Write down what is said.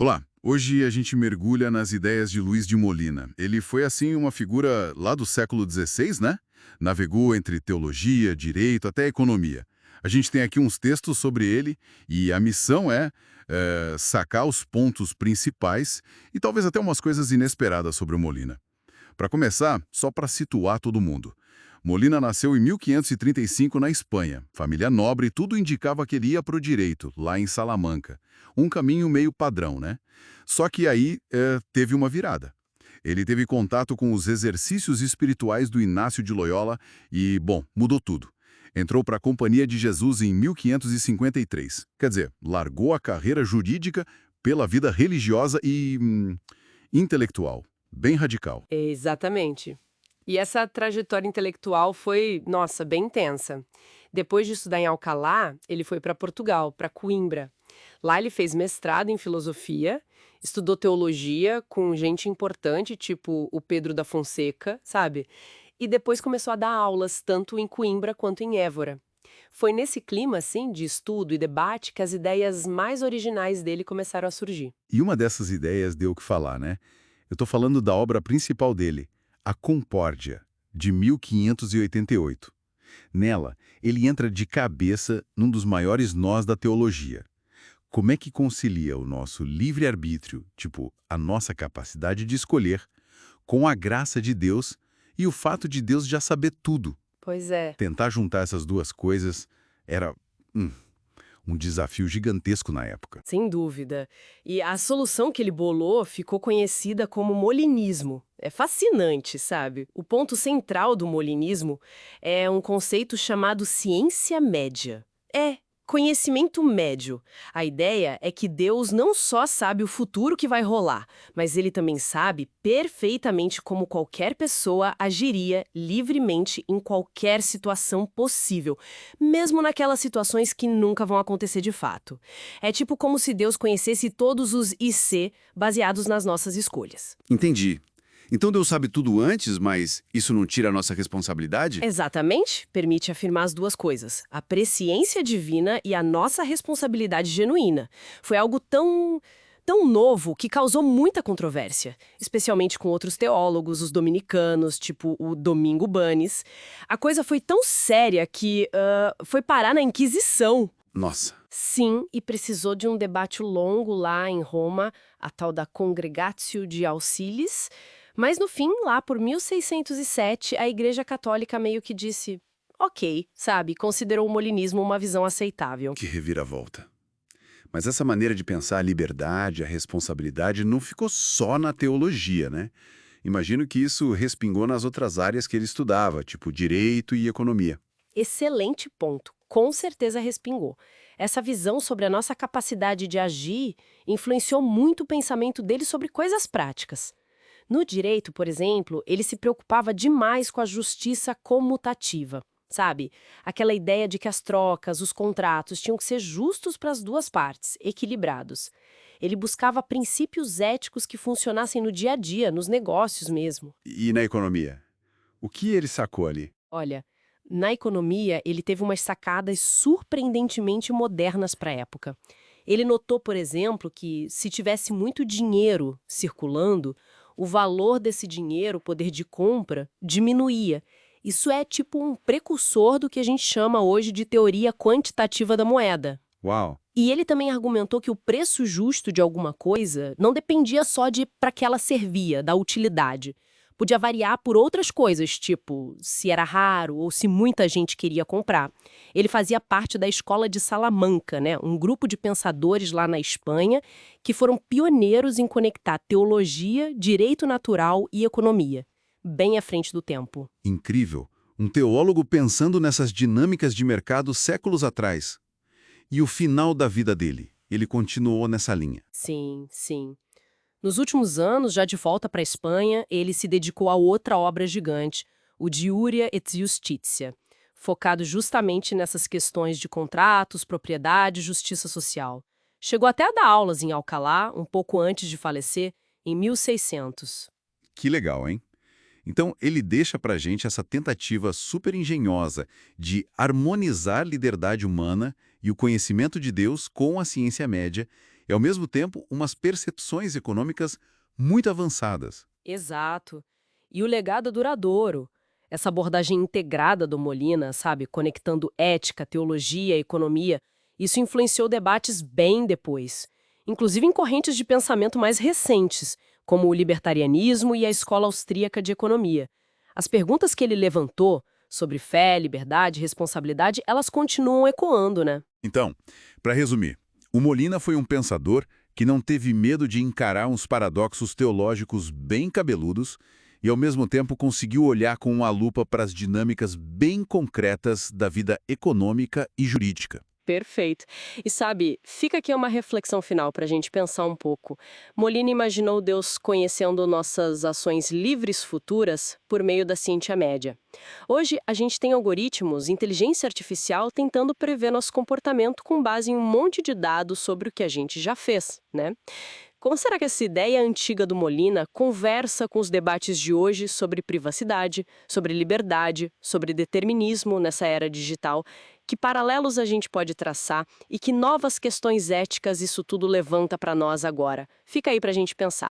Olá, hoje a gente mergulha nas ideias de Luiz de Molina. Ele foi, assim, uma figura lá do século XVI, né? Navegou entre teologia, direito, até economia. A gente tem aqui uns textos sobre ele e a missão é sacar os pontos principais e talvez até umas coisas inesperadas sobre o Molina. Para começar, só para situar todo mundo. Molina nasceu em 1535 na Espanha. Família nobre, e tudo indicava que ele ia para o direito, lá em Salamanca. Um caminho meio padrão, né? Só que aí teve uma virada. Ele teve contato com os exercícios espirituais do Inácio de Loyola e, bom, mudou tudo. Entrou para a Companhia de Jesus em 1553. Quer dizer, largou a carreira jurídica pela vida religiosa e intelectual. Bem radical. Exatamente. E essa trajetória intelectual foi, nossa, bem intensa. Depois de estudar em Alcalá, ele foi para Portugal, para Coimbra. Lá ele fez mestrado em filosofia, estudou teologia com gente importante, tipo o Pedro da Fonseca, sabe? E depois começou a dar aulas, tanto em Coimbra quanto em Évora. Foi nesse clima, assim, de estudo e debate que as ideias mais originais dele começaram a surgir. E uma dessas ideias deu o que falar, né? Eu estou falando da obra principal dele, A Concórdia, de 1588. Nela, ele entra de cabeça num dos maiores nós da teologia. Como é que concilia o nosso livre-arbítrio, tipo, a nossa capacidade de escolher, com a graça de Deus e o fato de Deus já saber tudo? Pois é. Tentar juntar essas duas coisas era um desafio gigantesco na época. Sem dúvida. E a solução que ele bolou ficou conhecida como molinismo. É fascinante, sabe? O ponto central do molinismo é um conceito chamado ciência média. É, conhecimento médio. A ideia é que Deus não só sabe o futuro que vai rolar, mas ele também sabe perfeitamente como qualquer pessoa agiria livremente em qualquer situação possível, mesmo naquelas situações que nunca vão acontecer de fato. É tipo como se Deus conhecesse todos os e se baseados nas nossas escolhas. Entendi. Então Deus sabe tudo antes, mas isso não tira a nossa responsabilidade? Exatamente, permite afirmar as duas coisas, a presciência divina e a nossa responsabilidade genuína. Foi algo tão novo que causou muita controvérsia, especialmente com outros teólogos, os dominicanos, tipo o Domingo Banes. A coisa foi tão séria que foi parar na Inquisição. Nossa. Sim, e precisou de um debate longo lá em Roma, a tal da Congregatio de Auxílios. Mas no fim, lá por 1607, a Igreja Católica meio que disse, ok, sabe, considerou o molinismo uma visão aceitável. Que reviravolta. Mas essa maneira de pensar a liberdade, a responsabilidade, não ficou só na teologia, né? Imagino que isso respingou nas outras áreas que ele estudava, tipo direito e economia. Excelente ponto, com certeza respingou. Essa visão sobre a nossa capacidade de agir influenciou muito o pensamento dele sobre coisas práticas. No direito, por exemplo, ele se preocupava demais com a justiça comutativa, sabe? Aquela ideia de que as trocas, os contratos tinham que ser justos para as duas partes, equilibrados. Ele buscava princípios éticos que funcionassem no dia a dia, nos negócios mesmo. E na economia? O que ele sacou ali? Olha, na economia, ele teve umas sacadas surpreendentemente modernas para a época. Ele notou, por exemplo, que se tivesse muito dinheiro circulando, o valor desse dinheiro, o poder de compra, diminuía. Isso é tipo um precursor do que a gente chama hoje de teoria quantitativa da moeda. Uau! E ele também argumentou que o preço justo de alguma coisa não dependia só de para que ela servia, da utilidade. Podia variar por outras coisas, tipo se era raro ou se muita gente queria comprar. Ele fazia parte da Escola de Salamanca, né? Um grupo de pensadores lá na Espanha que foram pioneiros em conectar teologia, direito natural e economia, bem à frente do tempo. Incrível. Um teólogo pensando nessas dinâmicas de mercado séculos atrás. E o final da vida dele? Ele continuou nessa linha. Sim, sim. Nos últimos anos, já de volta para a Espanha, ele se dedicou a outra obra gigante, o Diuria et Justitia, focado justamente nessas questões de contratos, propriedade e justiça social. Chegou até a dar aulas em Alcalá, um pouco antes de falecer, em 1600. Que legal, hein? Então, ele deixa pra gente essa tentativa super engenhosa de harmonizar a liberdade humana e o conhecimento de Deus com a ciência média. e, ao mesmo tempo, umas percepções econômicas muito avançadas. Exato. E o legado é duradouro. Essa abordagem integrada do Molina, sabe, conectando ética, teologia e economia, isso influenciou debates bem depois, inclusive em correntes de pensamento mais recentes, como o libertarianismo e a escola austríaca de economia. As perguntas que ele levantou sobre fé, liberdade e responsabilidade, elas continuam ecoando, né? Então, para resumir, o Molina foi um pensador que não teve medo de encarar uns paradoxos teológicos bem cabeludos e, ao mesmo tempo, conseguiu olhar com uma lupa para as dinâmicas bem concretas da vida econômica e jurídica. Perfeito. E sabe, fica aqui uma reflexão final para a gente pensar um pouco. Molina imaginou Deus conhecendo nossas ações livres futuras por meio da ciência média. Hoje, a gente tem algoritmos, inteligência artificial tentando prever nosso comportamento com base em um monte de dados sobre o que a gente já fez, né? Como será que essa ideia antiga do Molina conversa com os debates de hoje sobre privacidade, sobre liberdade, sobre determinismo nessa era digital? Que paralelos a gente pode traçar e que novas questões éticas isso tudo levanta para nós agora? Fica aí para a gente pensar.